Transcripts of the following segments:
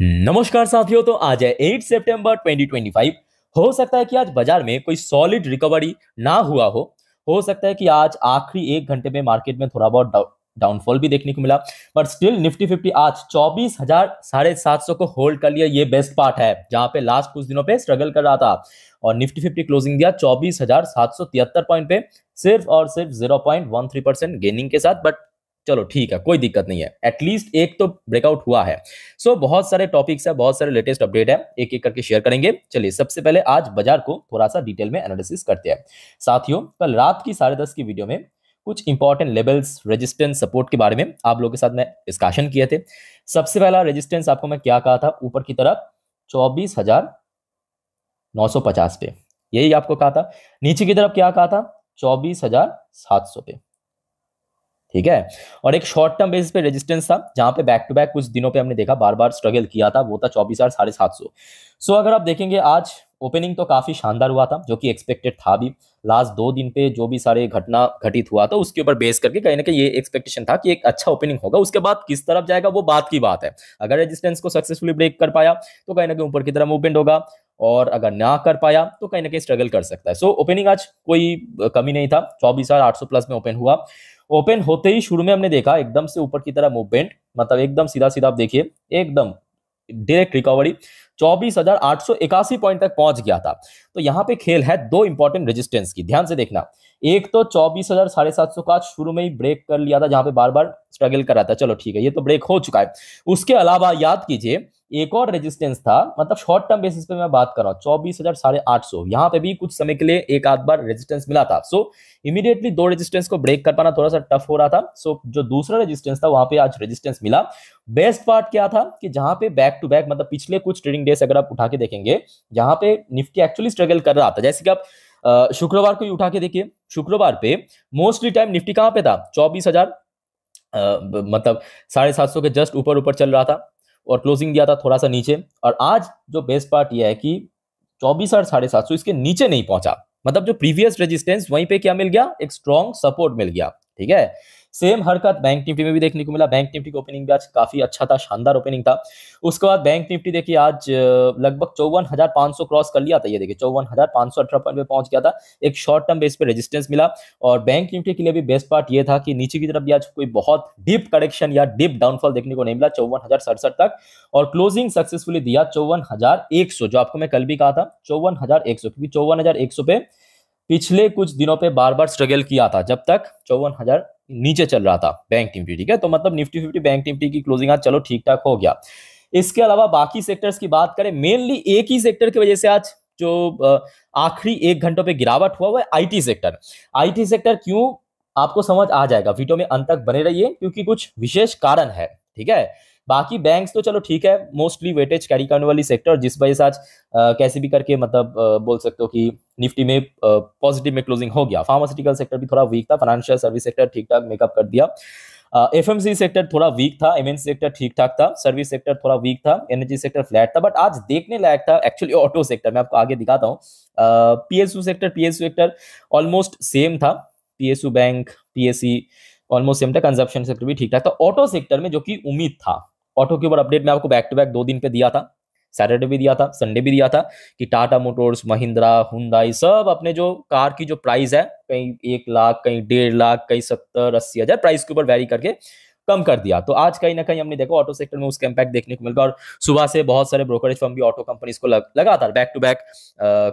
नमस्कार साथियों। तो आज है 8 सितंबर 2025। हो सकता है कि आज बाजार में कोई सॉलिड रिकवरी ना हुआ हो सकता है कि आज आखिरी एक घंटे में मार्केट में थोड़ा बहुत डाउनफॉल भी देखने को मिला, बट स्टिल निफ्टी 50 आज 24,750 को होल्ड कर लिया। ये बेस्ट पार्ट है, जहां पे लास्ट कुछ दिनों पे स्ट्रगल कर रहा था और निफ्टी 50 क्लोजिंग दिया 24,773 पॉइंट पे, सिर्फ और सिर्फ 0.13% गेनिंग के साथ। बट चलो ठीक है, कोई दिक्कत नहीं है, एटलीस्ट एक तो ब्रेकआउट हुआ है। सो बहुत सारे टॉपिक्स है, बहुत सारे लेटेस्ट अपडेट है, एक एक करके शेयर करेंगे। चलिए सबसे पहले आज बाजार को थोड़ा सा डिटेल में एनालिसिस करते हैं। साथियों, कल रात की 10:30 की वीडियो में कुछ इंपॉर्टेंट लेवल्स, रेजिस्टेंस, सपोर्ट के बारे में आप लोगों के साथ मैं डिस्कशन किए थे। सबसे पहला रेजिस्टेंस आपको मैं क्या कहा था, ऊपर की तरफ 24,950 पे, यही आपको कहा था। नीचे की तरफ क्या कहा था, 24,700 पे, ठीक है। और एक शॉर्ट टर्म बेसिस पे रेजिस्टेंस था, जहां पे बैक टू बैक कुछ दिनों पे हमने देखा बार बार स्ट्रगल किया था, वो था 24,750। सो अगर आप देखेंगे आज ओपनिंग तो काफी शानदार हुआ था, जो कि एक्सपेक्टेड था भी। लास्ट 2 दिन पे जो भी सारे घटना घटित हुआ था उसके ऊपर बेस करके कहीं ना कहीं ये एक्सपेक्टेशन था कि एक अच्छा ओपनिंग होगा। उसके बाद किस तरफ जाएगा वो बात की बात है। अगर रेजिस्टेंस को सक्सेसफुली ब्रेक कर पाया तो कहीं ना कहीं ऊपर की तरफ मूवमेंट होगा, और अगर ना कर पाया तो कहीं ना कहीं स्ट्रगल कर सकता है। सो ओपनिंग आज कोई कमी नहीं था, 24,800 प्लस में ओपन हुआ। ओपन होते ही शुरू में हमने देखा एकदम से ऊपर की तरफ मूवमेंट, मतलब एकदम सीधा सीधा आप देखिए, एकदम डायरेक्ट रिकवरी 24,881 पॉइंट तक पहुंच गया था। तो यहां पे खेल है दो इंपॉर्टेंट रेजिस्टेंस की, ध्यान से देखना। एक तो 24,750 का शुरू में ही ब्रेक कर लिया था, जहां पे बार बार स्ट्रगल कर रहा था, चलो ठीक है, ये तो ब्रेक हो चुका है। उसके अलावा याद कीजिए एक और रेजिस्टेंस था, मतलब शॉर्ट टर्म बेसिस पे मैं बात कर रहा हूँ, 24,850, यहां पे भी कुछ समय के लिए एक आध बार रेजिस्टेंस मिला था। सो इमीडिएटली दो रेजिस्टेंस को ब्रेक कर पाना थोड़ा सा टफ हो रहा था। सो जो दूसरा रेजिस्टेंस था वहां पे आज रेजिस्टेंस मिला। बेस्ट पार्ट क्या था कि जहां पे बैक टू बैक, मतलब पिछले कुछ ट्रेडिंग डेज अगर आप उठा के देखेंगे, जहां पे निफ्टी एक्चुअली स्ट्रगल कर रहा था, जैसे कि आप शुक्रवार को ही उठा के देखिए, शुक्रवार पे मोस्टली टाइम निफ्टी कहां पे था, 24,000 मतलब 750 के जस्ट ऊपर ऊपर चल रहा था और क्लोजिंग दिया था थोड़ा सा नीचे। और आज जो बेस्ट पार्ट यह है कि 24,750 इसके नीचे नहीं पहुंचा, मतलब जो प्रीवियस रेजिस्टेंस वहीं पे क्या मिल गया, एक स्ट्रॉन्ग सपोर्ट मिल गया, ठीक है। सेम हरकत बैंक निफ्टी में भी देखने को मिला। बैंक निफ्टी का ओपनिंग भी आज काफी अच्छा था, शानदार ओपनिंग था। उसके बाद बैंक निफ्टी देखिए आज लगभग 54,500 क्रॉस कर लिया था, ये देखिए 54,518 पॉइंट पे पहुंच गया था। एक शॉर्ट टर्म बेस पे रेजिस्टेंस मिला। और बैंक निफ्टी के लिए भी बेस्ट पार्ट ये था कि नीचे की तरफ भी आज कोई बहुत डीप करेक्शन या डीप डाउनफॉल देखने को नहीं मिला, 54,067 तक। और क्लोजिंग सक्सेसफुली दिया 54,100, जो आपको मैं कल भी कहा था 54,100, क्योंकि 54,100 पे पिछले कुछ दिनों पे बार बार स्ट्रगल किया था, जब तक 54,000 नीचे चल रहा था बैंक निफ्टी, ठीक है। तो मतलब निफ्टी 50 बैंक निफ्टी की क्लोजिंग आज चलो ठीक ठाक हो गया। इसके अलावा बाकी सेक्टर्स की बात करें, मेनली एक ही सेक्टर की वजह से आज जो आखिरी एक घंटों पे गिरावट हुआ वो है आईटी सेक्टर। आईटी सेक्टर क्यों, आपको समझ आ जाएगा, वीडियो में अंत तक बने रहिए, क्योंकि कुछ विशेष कारण है, ठीक है। बाकी बैंक्स तो चलो ठीक है, मोस्टली वेटेज कैरी करने वाली सेक्टर, जिस वजह से आज कैसे भी करके, मतलब बोल सकते हो कि निफ्टी में पॉजिटिव में क्लोजिंग हो गया। फार्मास्यूटिकल सेक्टर भी थोड़ा वीक था, फाइनेंशियल सर्विस सेक्टर ठीक ठाक मेकअप कर दिया। एफएमसी सेक्टर थोड़ा वीक था, एमएनसी सेक्टर ठीक ठाक था, सर्विस सेक्टर थोड़ा वीक था, एनर्जी सेक्टर फ्लैट था। बट आज देखने लायक था एक्चुअली ऑटो सेक्टर, मैं आपको आगे दिखाता हूँ। पीएसयू सेक्टर ऑलमोस्ट सेम था, PSU bank, PSC almost same था, कंजप्शन सेक्टर भी ठीक ठाक था। ऑटो सेक्टर में जो कि उम्मीद था, ऑटो के ऊपर अपडेट मैं आपको बैक टू बैक 2 दिन पे दिया था, सैटरडे भी दिया था, संडे भी दिया था, कि टाटा मोटर्स, महिंद्रा, हुंडई सब अपने जो कार की जो प्राइस है, कहीं 1 लाख, कहीं 1.5 लाख, कहीं 70-80 हजार प्राइस के ऊपर वैरी करके कम कर दिया। तो आज कहीं ना कहीं हमने देखा ऑटो सेक्टर में उसका इंपैक्ट देखने को मिल गया। और सुबह से बहुत सारे ब्रोकरेज फर्म भी ऑटो कंपनीज को लगातार बैक टू बैक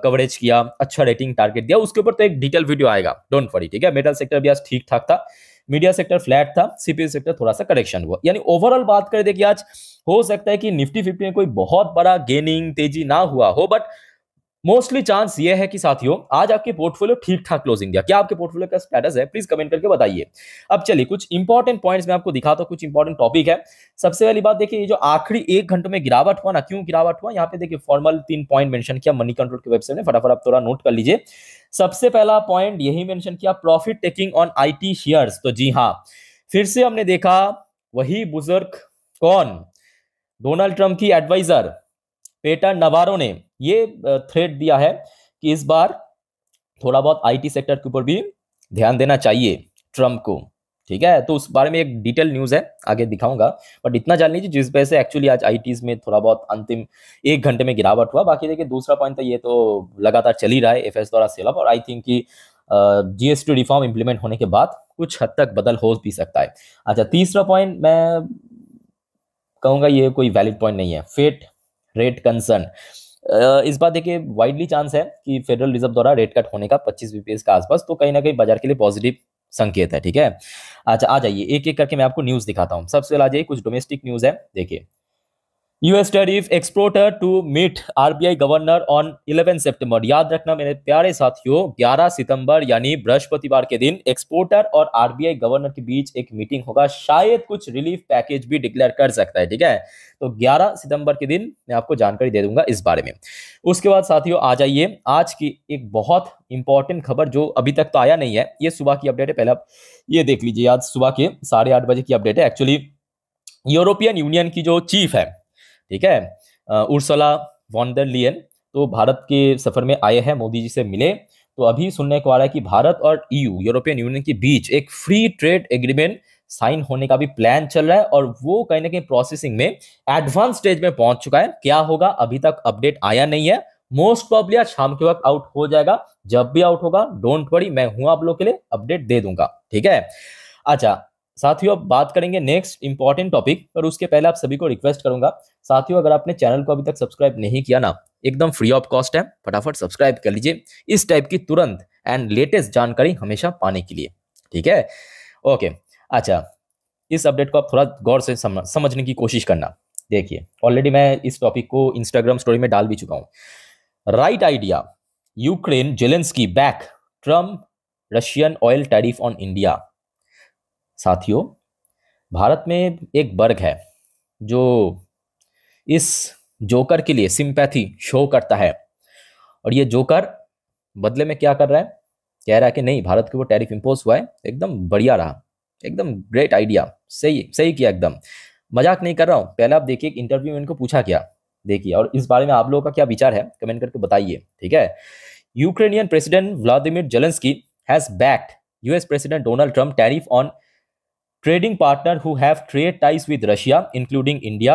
कवरेज किया, अच्छा रेटिंग टारगेट दिया। उसके ऊपर तो एक डिटेल वीडियो आएगा, डोंट वरी, ठीक है। मेटल सेक्टर भी आज ठीक ठाक था, मीडिया सेक्टर फ्लैट था, सीपीयू सेक्टर थोड़ा सा करेक्शन हुआ। यानी ओवरऑल बात करें, देखिए आज हो सकता है कि निफ्टी 50 में कोई बहुत बड़ा गेनिंग तेजी ना हुआ हो, बट मोस्टली चांस ये है कि साथियों आज आपके पोर्टफोलियो ठीक ठाक क्लोजिंग दिया। क्या आपके पोर्टफोलियो का स्टेटस है, प्लीज कमेंट करके बताइए। अब चलिए कुछ इंपॉर्टेंट पॉइंट्स मैं आपको दिखाता हूं, कुछ इंपॉर्टेंट टॉपिक है। सबसे पहली बात देखिए, ये जो आखिरी एक घंटों में गिरावट हुआ ना, क्यों गिरावट हुआ, यहाँ पे देखिए फॉर्मल 3 पॉइंट मेंशन किया मनी कंट्रोल की वेबसाइट में, फटाफट आप थोड़ा नोट कर लीजिए। सबसे पहला पॉइंट यही मेंशन किया, profit taking on IT shares. तो जी हाँ, फिर से हमने देखा वही बुजुर्ग, कौन, डोनाल्ड ट्रंप की एडवाइजर पेटर नवारो ने ये थ्रेड दिया है कि इस बार थोड़ा बहुत आईटी सेक्टर के ऊपर भी ध्यान देना चाहिए ट्रंप को, ठीक है, तो उस बारे में एक डिटेल न्यूज है, आगे दिखाऊंगा। बट इतना जान लीजिए जिस वजह से एक्चुअली आज आईटीज में थोड़ा बहुत अंतिम 1 घंटे में गिरावट हुआ। बाकी देखिए दूसरा पॉइंट तो ये तो लगातार चल ही रहा है एफएस द्वारा सेल ऑफ, और आई थिंक कि जीएसटी रिफॉर्म इंप्लीमेंट होने के बाद कुछ हद तक बदल हो भी सकता है। अच्छा, तीसरा पॉइंट मैं कहूंगा ये कोई वैलिड पॉइंट नहीं है, फेड रेट कंसर्न। इस बार देखिए वाइडली चांस है कि फेडरल रिजर्व द्वारा रेट कट होने का 25 बीपीएस का आसपास, तो कहीं ना कहीं बाजार के लिए पॉजिटिव संकेत है। ठीक है, अच्छा आ जाइए एक एक करके मैं आपको न्यूज दिखाता हूं। सबसे पहले आ जाइए कुछ डोमेस्टिक न्यूज है। देखिए, US tariff exporter to meet RBI governor on 11 सितंबर। याद रखना मेरे प्यारे साथियों, 11 सितंबर यानी बृहस्पतिवार के दिन एक्सपोर्टर और आरबीआई गवर्नर के बीच एक मीटिंग होगा। शायद कुछ रिलीफ पैकेज भी डिक्लेयर कर सकता है। ठीक है, तो 11 सितंबर के दिन मैं आपको जानकारी दे दूंगा इस बारे में। उसके बाद साथियों आ जाइए आज की एक बहुत इंपॉर्टेंट खबर जो अभी तक तो आया नहीं है, ये सुबह की अपडेट है। पहले आप ये देख लीजिए, आज सुबह के 8:30 बजे की अपडेट है। एक्चुअली यूरोपियन यूनियन की जो चीफ है, ठीक है, उर्सुला वॉन डर लियन, तो भारत के सफर में आए हैं, मोदी जी से मिले। तो अभी सुनने को आ रहा है कि भारत और ईयू यूरोपियन यूनियन के बीच एक फ्री ट्रेड एग्रीमेंट साइन होने का भी प्लान चल रहा है, और वो कहीं ना कहीं प्रोसेसिंग में एडवांस स्टेज में पहुंच चुका है। क्या होगा अभी तक अपडेट आया नहीं है, मोस्ट प्रॉब्ली आज शाम के वक्त आउट हो जाएगा। जब भी आउट होगा डोंट वरी, मैं हूं आप लोग के लिए, अपडेट दे दूंगा। ठीक है, अच्छा साथियों अब बात करेंगे नेक्स्ट इंपॉर्टेंट टॉपिक, पर उसके पहले आप सभी को रिक्वेस्ट करूंगा साथियों, अगर आपने चैनल को अभी तक सब्सक्राइब नहीं किया ना, एकदम फ्री ऑफ कॉस्ट है, फटाफट सब्सक्राइब कर लीजिए इस टाइप की तुरंत एंड लेटेस्ट जानकारी हमेशा पाने के लिए। ठीक है, ओके। अच्छा, इस अपडेट को आप थोड़ा गौर से समझने की कोशिश करना। देखिए ऑलरेडी मैं इस टॉपिक को इंस्टाग्राम स्टोरी में डाल भी चुका हूं। Right idea, Ukraine Zelensky back Trump Russian oil tariff on India. साथियों, भारत में एक वर्ग है जो इस जोकर के लिए सिंपैथी शो करता है, और ये जोकर बदले में क्या कर रहा है, कह रहा है कि नहीं भारत के वो टैरिफ इंपोज हुआ है, एकदम बढ़िया रहा, एकदम ग्रेट आइडिया, सही सही किया, एकदम मजाक नहीं कर रहा हूं। पहले आप देखिए एक इंटरव्यू में इनको पूछा क्या, देखिए, और इस बारे में आप लोगों का क्या विचार है कमेंट करके बताइए। ठीक है, Ukrainian president Vladimir Zelensky has backed US president Donald Trump tariff on trading partner who have trade ties with Russia, including India,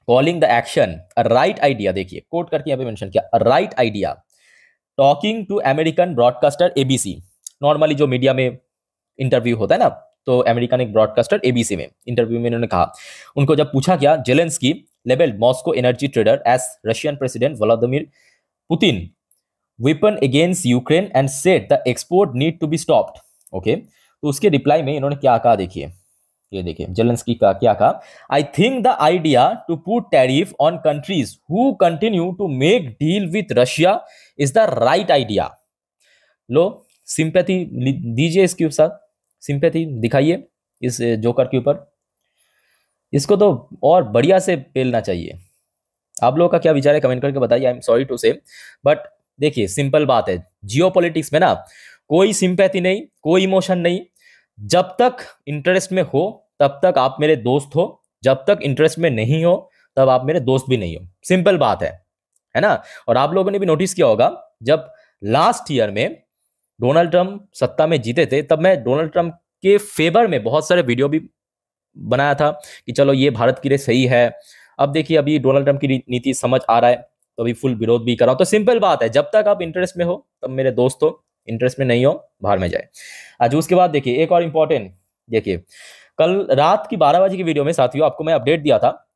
calling the action a right idea। देखिए कोट करके यहाँ पे मेंशन किया, a right idea, talking to American broadcaster ABC। Normally जो media में interview होता है ना, तो अमेरिकन एक ब्रॉडकास्टर एबीसी में इंटरव्यू में इन्होंने कहा, उनको जब पूछा गया Zelensky labelled Moscow energy trader as Russian president Vladimir Putin weapon against Ukraine and said the export need to be stopped. Okay, तो उसके रिप्लाई में इन्होंने क्या कहा, देखिए ये देखिए जेलेंस्की का क्या कहा, I think the idea to put tariff on countries who continue to make deal with Russia is the right idea. लो सिंपैथी दीजिए इसके साथ, सिंपैथी दिखाइए इस जोकर के ऊपर, इसको तो और बढ़िया से पेलना चाहिए। आप लोगों का क्या विचार है कमेंट करके बताइए। आई एम सॉरी टू से, बट देखिए सिंपल बात है, जियोपॉलिटिक्स में ना कोई सिंपैथी नहीं, कोई इमोशन नहीं। जब तक इंटरेस्ट में हो तब तक आप मेरे दोस्त हो, जब तक इंटरेस्ट में नहीं हो तब आप मेरे दोस्त भी नहीं हो, सिंपल बात है ना। और आप लोगों ने भी नोटिस किया होगा, जब लास्ट ईयर में डोनाल्ड ट्रंप सत्ता में जीते थे, तब मैं डोनाल्ड ट्रंप के फेवर में बहुत सारे वीडियो भी बनाया था कि चलो ये भारत के लिए सही है। अब देखिए अभी डोनाल्ड ट्रंप की नीति समझ आ रहा है, तो अभी फुल विरोध भी कर रहा हूं। तो सिंपल बात है, जब तक आप इंटरेस्ट में हो तब मेरे दोस्त हो, इंटरेस्ट में नहीं हो बाहर में जाए। आज उसके बाद देखिए एक और इंपॉर्टेंट, देखिए कल रात की 12 बजे की वीडियो में साथियों आपको मैं अपडेट दिया था,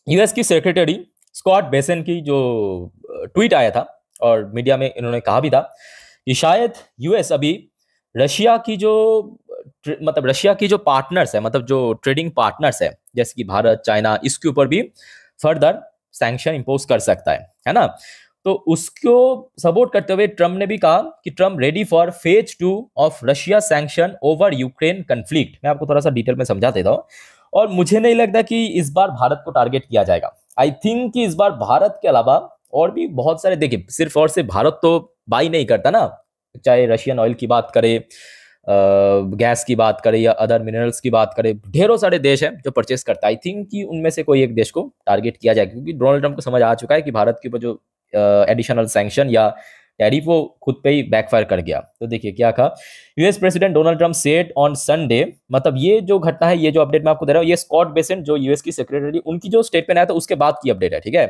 यूएस की सेक्रेटरी स्कॉट बेसन की जो ट्वीट आया था, और मीडिया में इन्होंने कहा भी था कि शायद यूएस अभी रशिया की जो रशिया की जो पार्टनर्स है, मतलब जो ट्रेडिंग पार्टनर्स है जैसे कि भारत, चाइना, इसके ऊपर भी फर्दर सैंक्शन इंपोज कर सकता है ना। तो उसको सपोर्ट करते हुए ट्रम्प ने भी कहा कि Trump ready for phase 2 of Russia sanction over Ukraine conflict. मैं आपको थोड़ा सा डिटेल में समझा देता हूं, और मुझे नहीं लगता कि इस बार भारत को टारगेट किया जाएगा। आई थिंक कि इस बार भारत के अलावा और भी बहुत सारे, देखिए सिर्फ और सिर्फ भारत तो बाई नहीं करता ना, चाहे रशियन ऑयल की बात करें, गैस की बात करें या अदर मिनरल्स की बात करें, ढेरों सारे देश हैं जो परचेस करता है। आई थिंक कि उनमें से कोई एक देश को टारगेट किया जाएगा, क्योंकि डोनाल्ड ट्रंप को समझ आ चुका है कि भारत के ऊपर जो एडिशनल सैंक्शन या टैरिफ वो खुद पे ही बैकफायर कर गया। तो देखिए क्या कहा, US president Donald Trump said on Sunday, मतलब ये जो घटना है, ये जो अपडेट मैं आपको दे रहा हूँ, ये स्कॉट बेसेंट जो यूएस की सेक्रेटरी, उनकी जो स्टेटमेंट आया था उसके बाद की अपडेट है, ठीक है।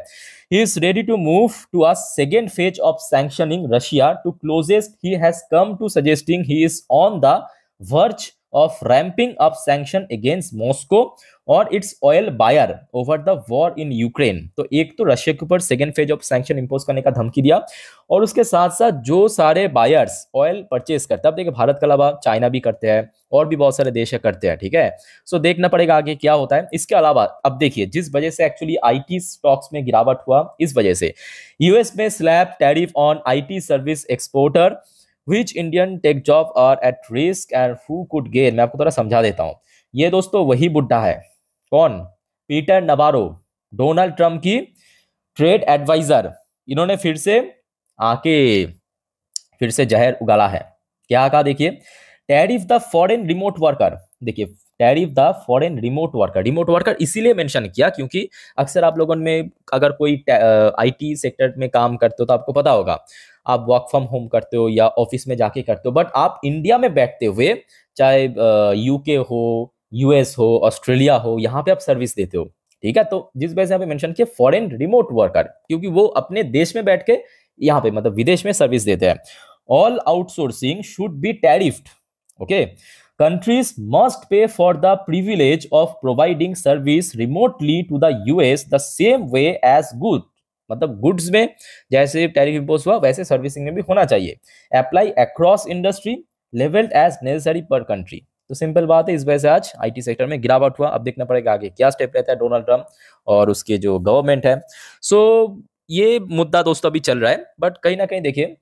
He is ready to move to a second phase of sanctioning Russia to closest he has come to suggesting he is on the verge of ramping up sanction against Moscow और its oil buyer over the war in Ukraine. तो एक तो Russia के ऊपर second phase of sanction impose करने का धमकी दिया, और उसके साथ साथ जो सारे बायर्स ऑयल परचेज करते हैं, अब देखिए भारत के अलावा चाइना भी करते हैं और भी बहुत सारे देश करते हैं, ठीक है। सो देखना पड़ेगा आगे क्या होता है। इसके अलावा अब देखिए जिस वजह से एक्चुअली आईटी स्टॉक्स में गिरावट हुआ, इस वजह से यूएस में slab tariff on IT service exporter Which Indian tech job are at risk and who could gain? मैं आपको थोड़ा समझा देता हूं। ये दोस्तों वही बुड्ढा है, कौन? पीटर नवारो, डोनाल्ड ट्रम्प की ट्रेड एडवाइजर। इन्होंने फिर से जहर उगाला है। क्या कहा देखिए, tariff the foreign remote worker. देखिए tariff the foreign remote worker इसीलिए मेंशन किया क्योंकि अक्सर आप लोगों में अगर कोई आईटी सेक्टर में काम करते हो तो आपको पता होगा, आप वर्क फ्रॉम होम करते हो या ऑफिस में जाके करते हो, बट आप इंडिया में बैठते हुए चाहे यूके हो, यूएस हो, ऑस्ट्रेलिया हो, यहाँ पे आप सर्विस देते हो, ठीक है। तो जिस वजह से यहाँ पे मेंशन किया फॉरेन रिमोट वर्कर, क्योंकि वो अपने देश में बैठ के यहाँ पे मतलब विदेश में सर्विस देते हैं। All outsourcing should be tariffed, okay. Countries must pay for the privilege of providing service remotely to the US the same way as good, मतलब गुड्स में जैसे टैरिफ इंपोज हुआ वैसे सर्विसिंग में भी होना चाहिए। Apply across industry levelled as necessary per country. तो सिंपल बात है, इस वजह से आज आईटी सेक्टर में गिरावट हुआ। अब देखना पड़ेगा आगे क्या स्टेप लेता है डोनाल्ड ट्रम्प और उसके जो गवर्नमेंट है। सो ये मुद्दा दोस्तों अभी चल रहा है, बट कहीं ना कहीं देखिए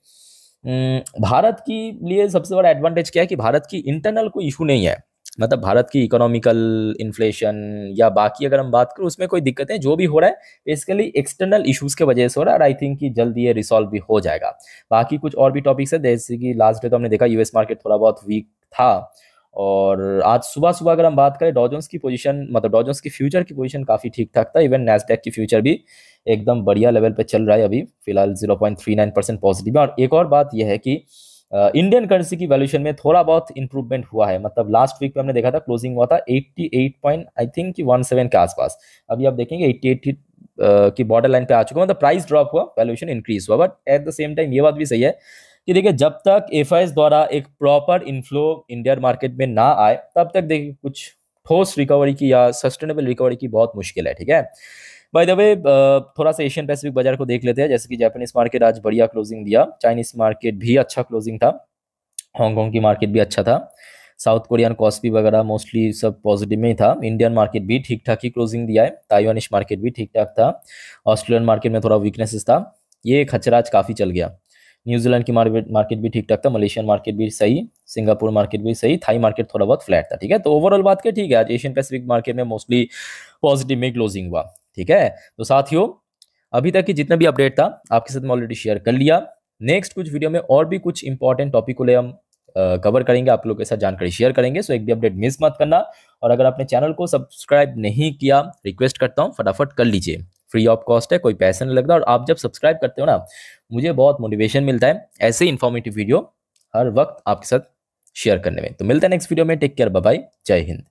भारत की लिए सबसे बड़ा एडवांटेज क्या है कि भारत की इंटरनल कोई इशू नहीं है, मतलब भारत की इकोनॉमिकल इन्फ्लेशन या बाकी अगर हम बात करें उसमें कोई दिक्कतें जो भी हो रहा है बेसिकली एक्सटर्नल इश्यूज के वजह से हो रहा है, और आई थिंक कि जल्द ये रिसॉल्व भी हो जाएगा। बाकी कुछ और भी टॉपिक्स है, जैसे कि लास्ट डे तो हमने देखा यूएस मार्केट थोड़ा बहुत वीक था, और आज सुबह सुबह अगर हम बात करें डॉ जोन्स की पोजीशन, मतलब डॉ जोन्स की फ्यूचर की पोजीशन काफी ठीक ठाक था। इवन नैस्डैक की फ्यूचर भी एकदम बढ़िया लेवल पे चल रहा है, अभी फिलहाल 0.39% पॉजिटिव है। और एक और बात यह है कि इंडियन करेंसी की वैल्यूएशन में थोड़ा बहुत इंप्रूवमेंट हुआ है, मतलब लास्ट वीक में हमने देखा था क्लोजिंग हुआ था 88 आई थिंक कि 17 के आसपास, अभी आप देखेंगे 88 की बॉर्डर लाइन पे आ चुका है, मतलब प्राइस ड्रॉप हुआ, वैल्यूएशन इंक्रीज हुआ। But at the same time ये बात भी सही है कि देखिए जब तक एफआईएस द्वारा एक प्रॉपर इनफ्लो इंडियन मार्केट में ना आए तब तक देखिए कुछ ठोस रिकवरी की या सस्टेनेबल रिकवरी की बहुत मुश्किल है, ठीक है। बाय द वे थोड़ा सा एशियन पैसिफिक बाजार को देख लेते हैं, जैसे कि जापानीज मार्केट आज बढ़िया क्लोजिंग दिया, चाइनीज मार्केट भी अच्छा क्लोजिंग था, हांगकांग की मार्केट भी अच्छा था, साउथ कोरियन कॉस्पी वगैरह मोस्टली सब पॉजिटिव में ही था, इंडियन मार्केट भी ठीक ठाक ही क्लोजिंग दिया है, ताइवानिश मार्केट भी ठीक ठाक था, ऑस्ट्रेलियन मार्केट में थोड़ा वीकनेसेस था, ये खचरा आज काफ़ी चल गया, न्यूजीलैंड की मार्केट भी ठीक ठाक था, मलेशियन मार्केट भी सही, सिंगापुर मार्केट भी सही, थाई मार्केट थोड़ा बहुत फ्लैट था, ठीक है। तो ओवरऑल बात करें ठीक है, आज एशियन पैसिफिक मार्केट में मोस्टली पॉजिटिव में क्लोजिंग हुआ, ठीक है। तो साथियों अभी तक की जितना भी अपडेट था आपके साथ मैं ऑलरेडी शेयर कर लिया। नेक्स्ट कुछ वीडियो में और भी कुछ इंपॉर्टेंट टॉपिक को ले हम कवर करेंगे, आप लोगों के साथ जानकारी शेयर करेंगे, सो एक भी अपडेट मिस मत करना। और अगर आपने चैनल को सब्सक्राइब नहीं किया, रिक्वेस्ट करता हूँ फटाफट कर लीजिए, फ्री ऑफ कॉस्ट है, कोई पैसा नहीं लगता, और आप जब सब्सक्राइब करते हो ना मुझे बहुत मोटिवेशन मिलता है ऐसे ही इंफॉर्मेटिव वीडियो हर वक्त आपके साथ शेयर करने में। तो मिलते हैं नेक्स्ट वीडियो में, टेक केयर, बाय बाय, जय हिंद।